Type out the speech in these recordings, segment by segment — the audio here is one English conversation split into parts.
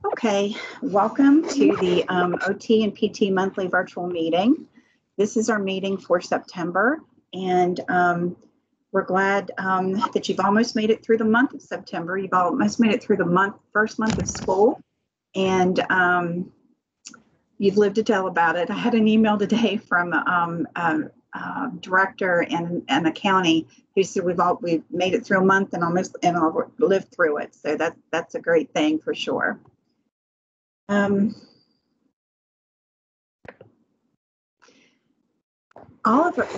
Okay, welcome to the OT and PT monthly virtual meeting. This is our meeting for September, and we're glad that you've almost made it through the month of September. You've almost made it through the first month of school, and you've lived to tell about it. I had an email today from a director in a county who said we've made it through a month and all lived through it. So that's a great thing for sure. We're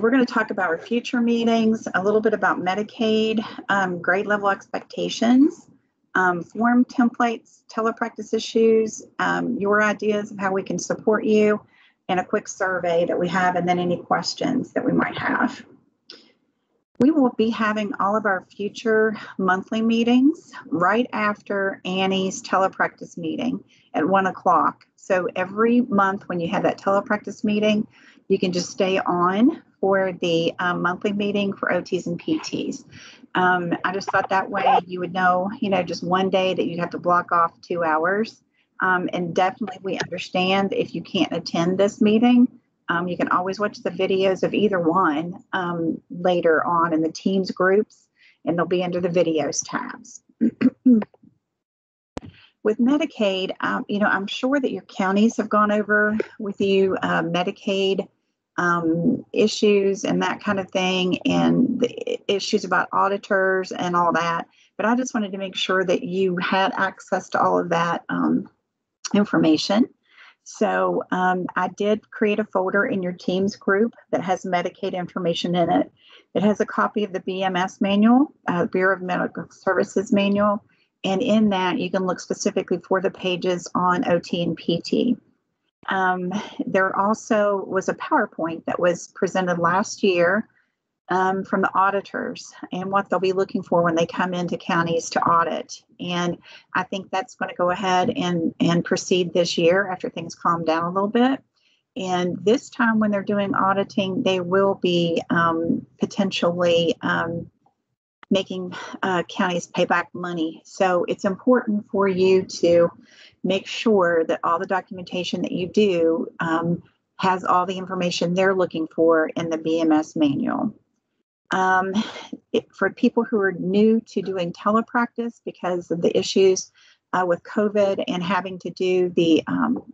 going to talk about our future meetings, a little bit about Medicaid, grade level expectations, form templates, telepractice issues, your ideas of how we can support you, and a quick survey that we have, and then any questions that we might have. We will be having all of our future monthly meetings right after Annie's telepractice meeting at 1 o'clock. So every month when you have that telepractice meeting, you can just stay on for the monthly meeting for OTs and PTs. I just thought that way you would know, just one day that you'd have to block off 2 hours. And definitely we understand if you can't attend this meeting, you can always watch the videos of either one later on in the Teams groups, and they'll be under the videos tabs. With Medicaid, I'm sure that your counties have gone over with you Medicaid issues and that kind of thing, and the issues about auditors and all that. But I just wanted to make sure that you had access to all of that information. So I did create a folder in your Teams group that has Medicaid information in it. It has a copy of the BMS manual, Bureau of Medical Services manual, and in that you can look specifically for the pages on OT and PT. There also was a PowerPoint that was presented last year from the auditors and what they'll be looking for when they come into counties to audit. And I think that's going to go ahead and proceed this year after things calm down a little bit. And this time when they're doing auditing, they will be potentially making counties pay back money. So it's important for you to make sure that all the documentation that you do has all the information they're looking for in the BMS manual. For people who are new to doing telepractice because of the issues with COVID and having to do the,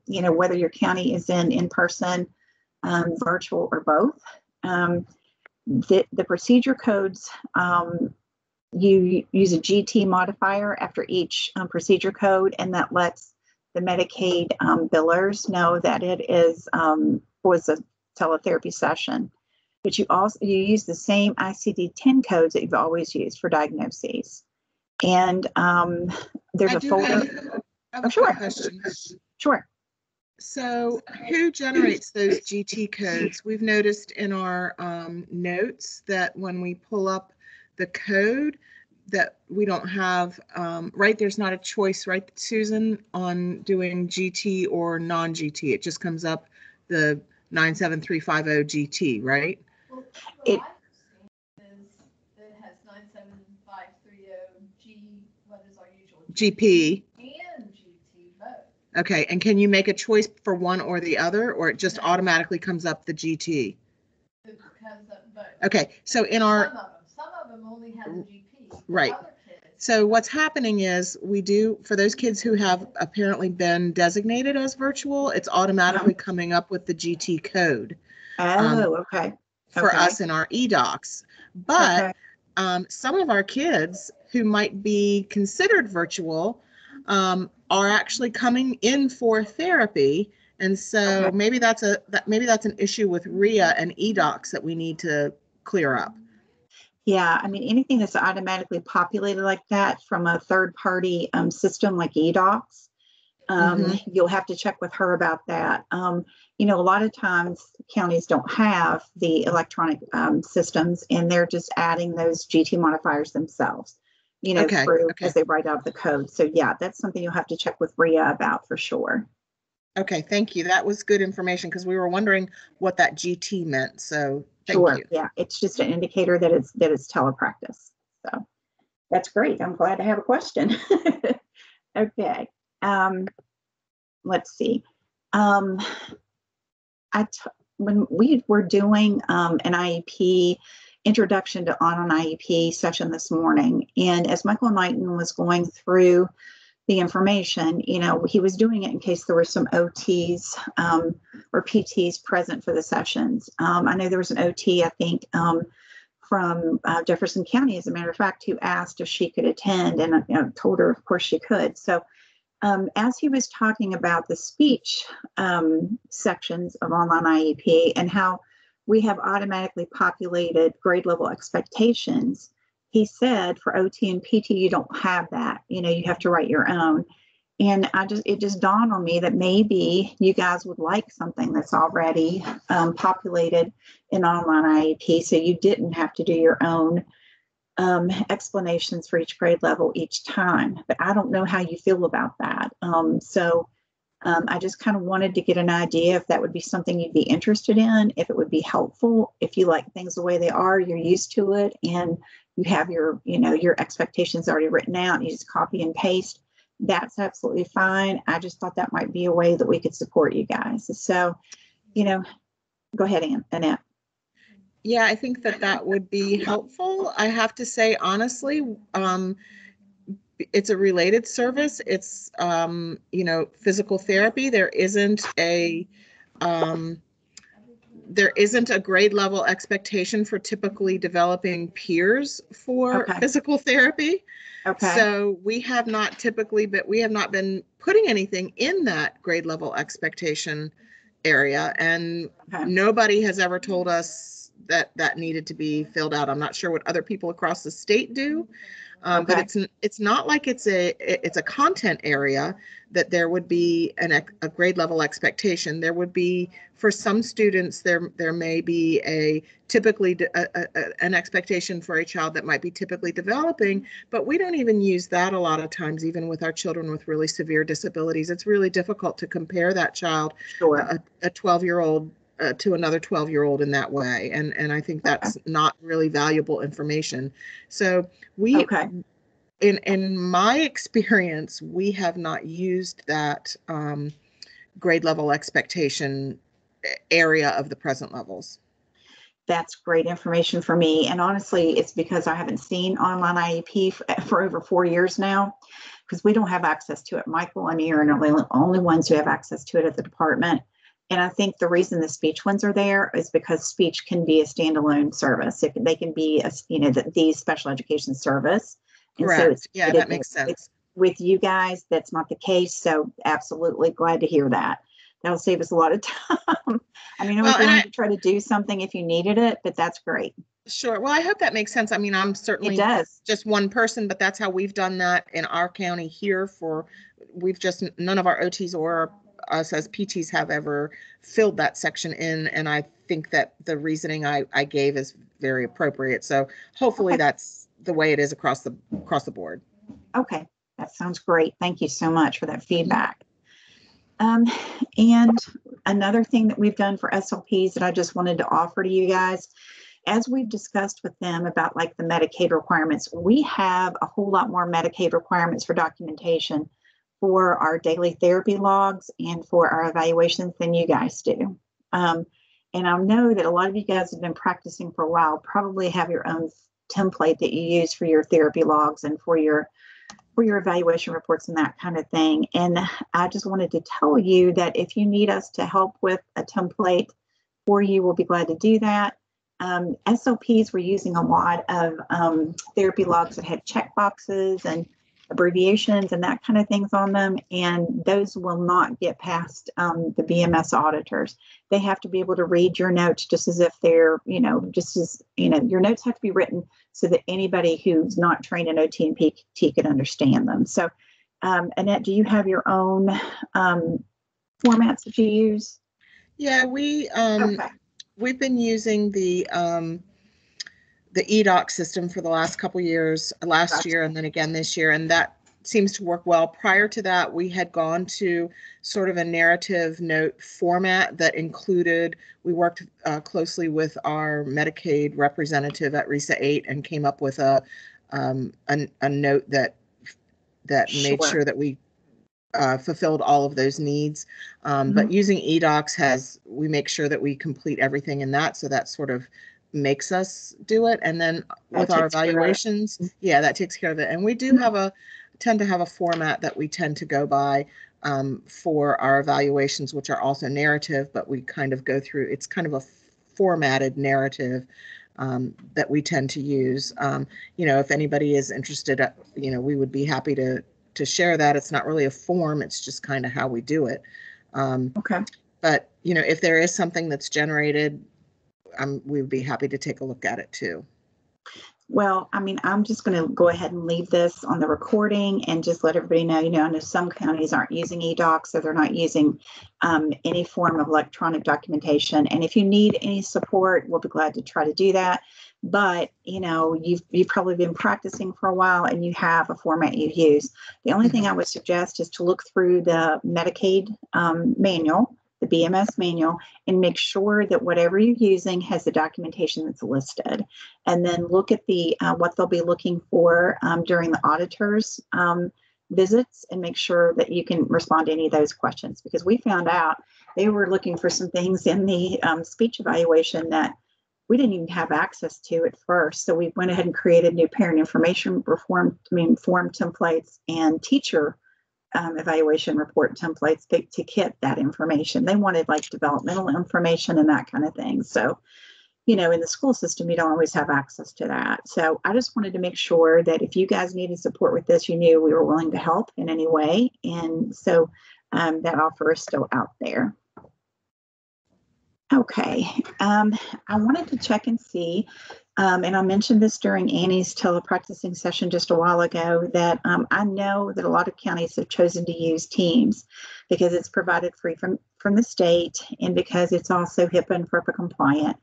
whether your county is in person, virtual, or both, the procedure codes, you use a GT modifier after each procedure code, and that lets the Medicaid billers know that it was a teletherapy session. But you use the same ICD-10 codes that you've always used for diagnoses. And there's a folder. I have a question. Sure. So who generates those GT codes? We've noticed in our notes that when we pull up the code that we don't have, right, there's not a choice, right, Susan, on doing GT or non-GT. It just comes up the 97350 GT, right? It has 97530G, what is our usual GP and GT both. Okay, and can you make a choice for one or the other, or it just automatically comes up the GT? It comes up both. Okay, so in our some of them only have the GP. Right. So what's happening is we do, for those kids who have apparently been designated as virtual, it's automatically coming up with the GT code. Okay. For us in our eDocs. But some of our kids who might be considered virtual are actually coming in for therapy. And so maybe that's an issue with RIA and eDocs that we need to clear up. Yeah, I mean, anything that's automatically populated like that from a third-party system like eDocs, you'll have to check with her about that. A lot of times counties don't have the electronic systems, and they're just adding those GT modifiers themselves, through as they write out the code. So yeah, that's something you'll have to check with RIA about for sure. Okay, thank you. That was good information because we were wondering what that GT meant. So thank you. Yeah, it's just an indicator that it's telepractice. So that's great. I'm glad to have a question. Okay. um, let's see. Um, when we were doing an IEP introduction to on an IEP session this morning, and as Michael Knighton was going through the information, he was doing it in case there were some OTs or PTs present for the sessions. I know there was an OT, I think, from Jefferson County, as a matter of fact, who asked if she could attend, and told her, of course, she could. So as he was talking about the speech sections of online IEP and how we have automatically populated grade level expectations, he said for OT and PT, you don't have that. You have to write your own. And it just dawned on me that maybe you guys would like something that's already populated in online IEP, so you didn't have to do your own explanations for each grade level each time. But I don't know how you feel about that. I just kind of wanted to get an idea if that would be something you'd be interested in, if it would be helpful, if you like things the way they are, you're used to it, and you have your expectations already written out, and you just copy and paste. That's absolutely fine. I just thought that might be a way that we could support you guys. So, go ahead, Annette. Yeah, I think that would be helpful. I have to say, honestly, it's a related service. It's, physical therapy. There isn't a grade level expectation for typically developing peers for physical therapy. Okay. So we have not been putting anything in that grade level expectation area, and nobody has ever told us that needed to be filled out. I'm not sure what other people across the state do. But it's not like it's a content area that there would be a grade level expectation. There would be, for some students, there may be an expectation for a child that might be typically developing, but we don't even use that a lot of times, even with our children with really severe disabilities. It's really difficult to compare that child, a 12-year-old, to another 12-year-old in that way. And I think that's not really valuable information. So in my experience, we have not used that grade level expectation area of the present levels. That's great information for me. And honestly, it's because I haven't seen online IEP for over 4 years now, because we don't have access to it. Michael and Ian are the only ones who have access to it at the department. And I think the reason the speech ones are there is because speech can be a standalone service. They can be the special education service. And correct. So that makes sense. With you guys, that's not the case. So absolutely glad to hear that. That'll save us a lot of time. I mean, I was going to try to do something if you needed it, but that's great. Sure. Well, I hope that makes sense. I mean, I'm certainly just one person, but that's how we've done that in our county here. None of our OTs or us as PTs have ever filled that section in, and I think that the reasoning I gave is very appropriate. So hopefully that's the way it is across the board. Okay, that sounds great. Thank you so much for that feedback. And another thing that we've done for SLPs that I just wanted to offer to you guys, as we've discussed with them about like the Medicaid requirements, we have a whole lot more Medicaid requirements for documentation for our daily therapy logs and for our evaluations than you guys do. And I know that a lot of you guys have been practicing for a while, probably have your own template that you use for your therapy logs and for your evaluation reports and that kind of thing. And I just wanted to tell you that if you need us to help with a template for you, we'll be glad to do that. SOPs, we're using a lot of therapy logs that have check boxes and abbreviations and that kind of things on them, and those will not get past the BMS auditors. They have to be able to read your notes just as if they're, your notes have to be written so that anybody who's not trained in OT and PT can understand them. So, Annette, do you have your own formats that you use? Yeah, we've been using the EDOC system for the last couple years, last year and then again this year, and that seems to work well. Prior to that, we had gone to sort of a narrative note format that included, we worked closely with our Medicaid representative at RESA 8 and came up with a note that made sure that we fulfilled all of those needs. But using eDocs we make sure that we complete everything in that, so that sort of makes us do it. And then with our evaluations, that takes care of it. And we do tend to have a format that we tend to go by for our evaluations, which are also narrative, but we kind of go through, it's kind of a formatted narrative that we tend to use. If anybody is interested, we would be happy to share that. It's not really a form, it's just kind of how we do it. Okay. But, if there is something that's generated, we would be happy to take a look at it too. Well, I mean, I'm just going to go ahead and leave this on the recording and just let everybody know, I know some counties aren't using eDocs, so they're not using any form of electronic documentation. And if you need any support, we'll be glad to try to do that. But, you've probably been practicing for a while and you have a format you use. The only thing I would suggest is to look through the Medicaid manual, the BMS manual, and make sure that whatever you're using has the documentation that's listed. And then look at the what they'll be looking for during the auditor's visits, and make sure that you can respond to any of those questions, because we found out they were looking for some things in the speech evaluation that we didn't even have access to at first. So we went ahead and created new parent information form templates and teacher evaluation report templates to get that information. They wanted like developmental information and that kind of thing. So, in the school system, you don't always have access to that. So I just wanted to make sure that if you guys needed support with this, you knew we were willing to help in any way. And so that offer is still out there. Okay. I wanted to check and see, and I mentioned this during Annie's telepracticing session just a while ago, that I know that a lot of counties have chosen to use Teams because it's provided free from the state, and because it's also HIPAA and FERPA compliant.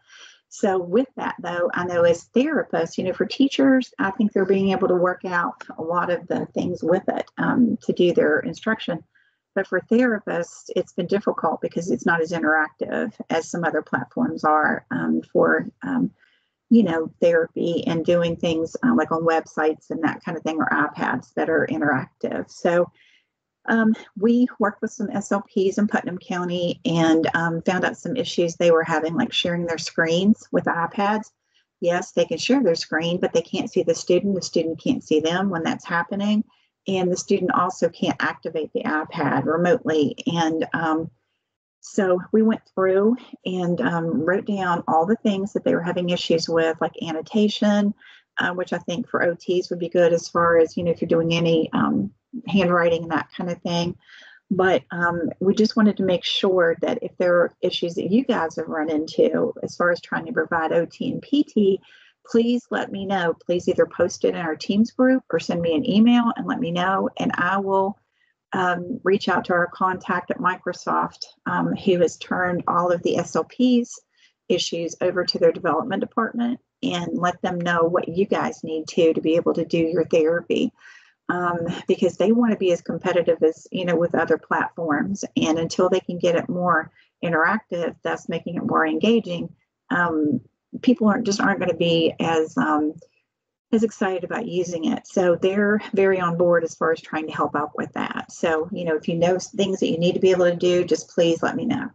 So with that, though, I know as therapists, for teachers, I think they're being able to work out a lot of the things with it to do their instruction. But for therapists, it's been difficult because it's not as interactive as some other platforms are for, therapy and doing things like on websites and that kind of thing, or iPads that are interactive. So we worked with some SLPs in Putnam County and found out some issues they were having, like sharing their screens with iPads. Yes, they can share their screen, but they can't see the student. The student can't see them when that's happening. And the student also can't activate the iPad remotely. And so we went through and wrote down all the things that they were having issues with, like annotation, which I think for OTs would be good as far as, if you're doing any handwriting and that kind of thing. But we just wanted to make sure that if there are issues that you guys have run into as far as trying to provide OT and PT, please let me know. Please either post it in our Teams group or send me an email and let me know. And I will reach out to our contact at Microsoft, who has turned all of the SLPs issues over to their development department, and let them know what you guys need to be able to do your therapy. Because they want to be as competitive as, with other platforms. And until they can get it more interactive, thus making it more engaging, people aren't going to be as excited about using it. So they're very on board as far as trying to help out with that. So, if you know things that you need to be able to do, just please let me know.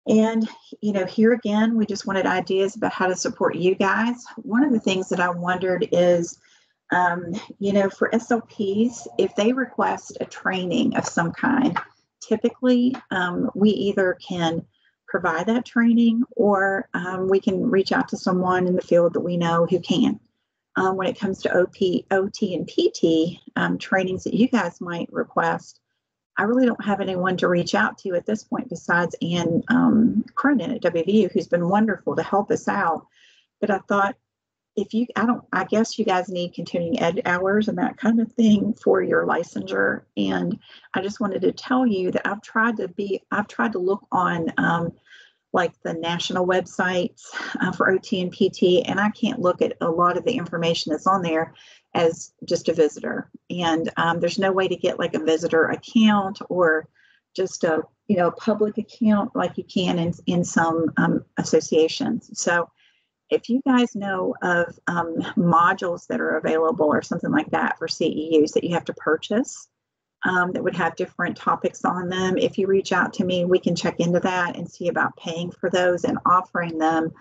And, here again, we just wanted ideas about how to support you guys. One of the things that I wondered is, for SLPs, if they request a training of some kind, typically we either can provide that training, or we can reach out to someone in the field that we know who can. When it comes to OT and PT trainings that you guys might request, I really don't have anyone to reach out to at this point besides Ann Cronin at WVU, who's been wonderful to help us out. But I thought, I guess you guys need continuing ed hours and that kind of thing for your licensure. And I just wanted to tell you that I've tried to look on like the national websites for OT and PT, and I can't look at a lot of the information that's on there as just a visitor. And there's no way to get like a visitor account or just a public account like you can in some associations. So if you guys know of modules that are available or something like that for CEUs that you have to purchase, that would have different topics on them. If you reach out to me, we can check into that and see about paying for those and offering them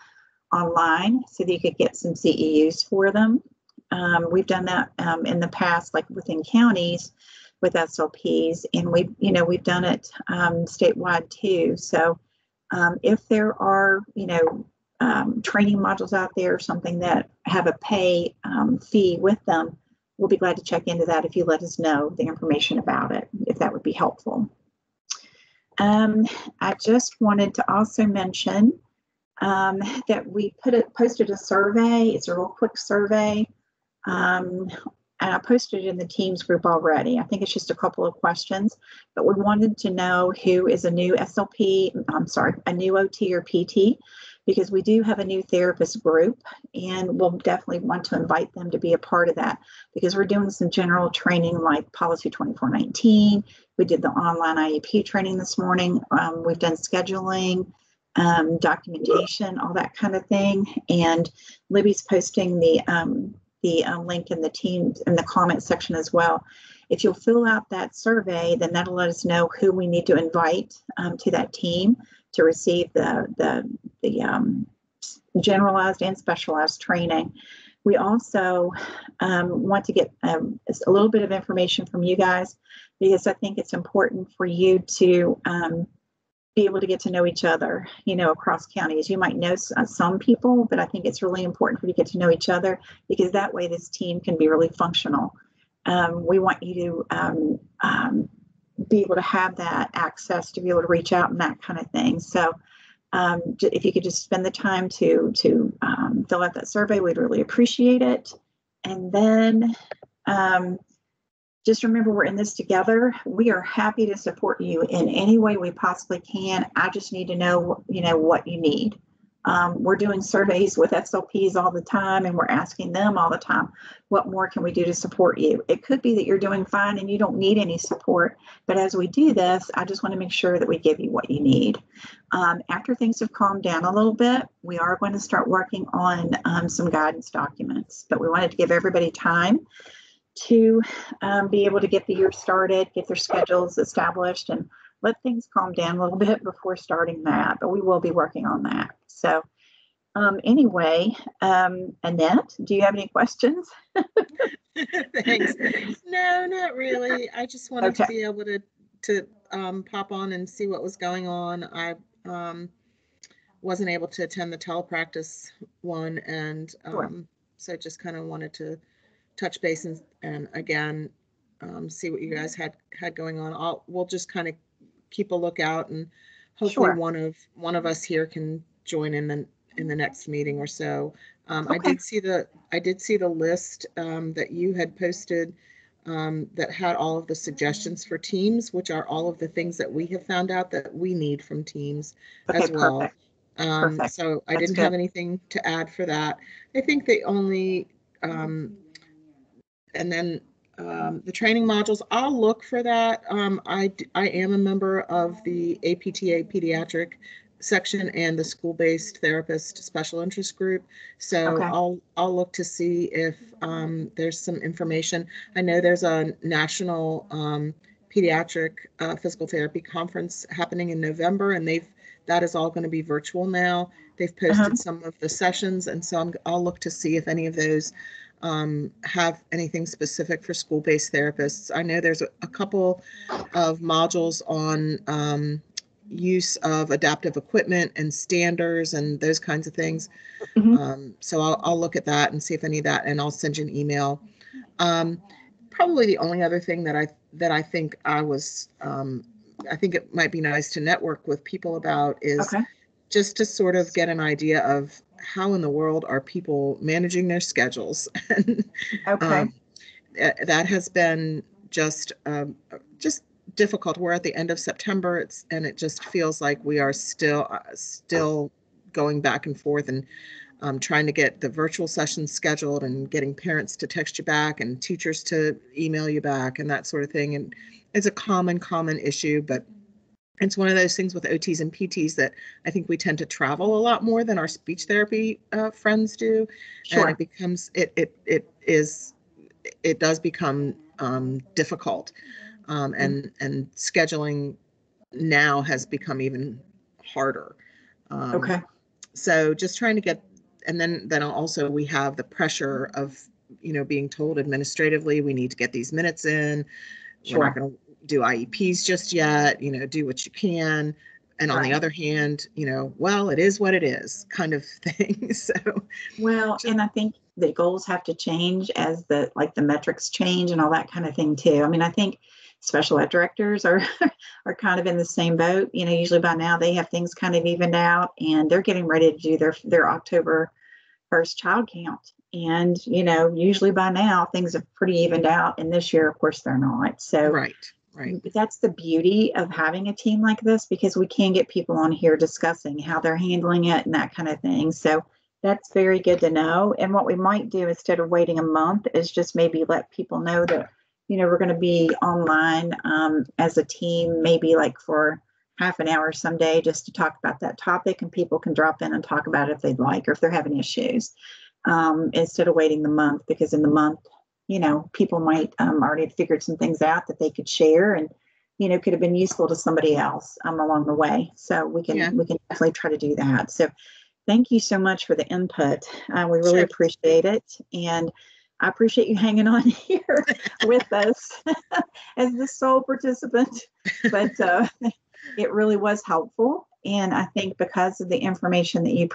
online so that you could get some CEUs for them. We've done that in the past, like within counties with SLPs, and we've done it statewide too. So if there are, training modules out there, something that have a pay fee with them, we'll be glad to check into that if you let us know the information about it, if that would be helpful. I just wanted to also mention that we posted a survey. It's a real quick survey. And I posted it in the Teams group already. I think it's just a couple of questions, but we wanted to know who is a new a new OT or PT, because we do have a new therapist group, and we'll definitely want to invite them to be a part of that, because we're doing some general training like Policy 2419. We did the online IEP training this morning. We've done scheduling, documentation, all that kind of thing. And Libby's posting the link in the Teams in the comment section as well. If you'll fill out that survey, then that'll let us know who we need to invite to that team to receive the generalized and specialized training. We also want to get a little bit of information from you guys, because I think it's important for you to be able to get to know each other, across counties. You might know some people, but I think it's really important for you to get to know each other, because that way this team can be really functional. We want you to be able to have that access to be able to reach out and that kind of thing. So if you could just spend the time to fill out that survey, we'd really appreciate it. And then just remember, we're in this together. We are happy to support you in any way we possibly can. I just need to know, what you need. We're doing surveys with SLPs all the time, and we're asking them all the time, what more can we do to support you? It could be that you're doing fine and you don't need any support, but as we do this, I just want to make sure that we give you what you need. After things have calmed down a little bit, we are going to start working on some guidance documents, but we wanted to give everybody time to be able to get the year started, get their schedules established, and let things calm down a little bit before starting that, but we will be working on that. So anyway, Annette, do you have any questions? Thanks. No, not really. I just wanted to be able to pop on and see what was going on. I wasn't able to attend the telepractice one, and so just kind of wanted to touch base and again see what you guys had going on. We'll just kind of keep a lookout, and hopefully one of us here can join in the next meeting or so. I did see the list that you had posted that had all of the suggestions for teams, which are all of the things that we have found out that we need from teams as well. Perfect. So I didn't have anything to add for that. I think the only and then the training modules, I'll look for that. I am a member of the APTA pediatric section and the school-based therapist special interest group. So I'll look to see if there's some information. I know there's a national pediatric physical therapy conference happening in November, and that is all going to be virtual now. They've posted some of the sessions, and so I'll look to see if any of those have anything specific for school-based therapists. I know there's a couple of modules on use of adaptive equipment and standards and those kinds of things. So I'll look at that and see if any of that, and I'll send you an email. Probably the only other thing that I think I think it might be nice to network with people about is just to sort of get an idea of how in the world are people managing their schedules. That has been just difficult. We're at the end of September, and it just feels like we are still going back and forth and trying to get the virtual sessions scheduled and getting parents to text you back and teachers to email you back and that sort of thing. And it's a common issue, but it's one of those things with OTs and PTs that I think we tend to travel a lot more than our speech therapy friends do. And it becomes, it does become difficult. and scheduling now has become even harder. Okay. So just trying to get, and then also we have the pressure of, being told administratively, we need to get these minutes in. We're not Sure. going to do IEPs just yet, do what you can. And on the Right. other hand, well, it is what it is kind of thing. So, Well, just, and I think the goals have to change as the metrics change and all that kind of thing too. I mean, I think special ed directors are are kind of in the same boat. Usually by now they have things kind of evened out and they're getting ready to do their October 1st child count. And, usually by now things have pretty evened out. And this year, of course, they're not. So right. that's the beauty of having a team like this, because we can get people on here discussing how they're handling it and that kind of thing. So that's very good to know. And what we might do instead of waiting a month is just maybe let people know that, we're going to be online as a team, maybe like for half an hour someday just to talk about that topic, and people can drop in and talk about it if they'd like, or if they're having issues, instead of waiting the month, because in the month, people might already have figured some things out that they could share and, could have been useful to somebody else along the way. So we can definitely try to do that. So thank you so much for the input. We really appreciate it. And I appreciate you hanging on here with us as the sole participant, but it really was helpful. And I think because of the information that you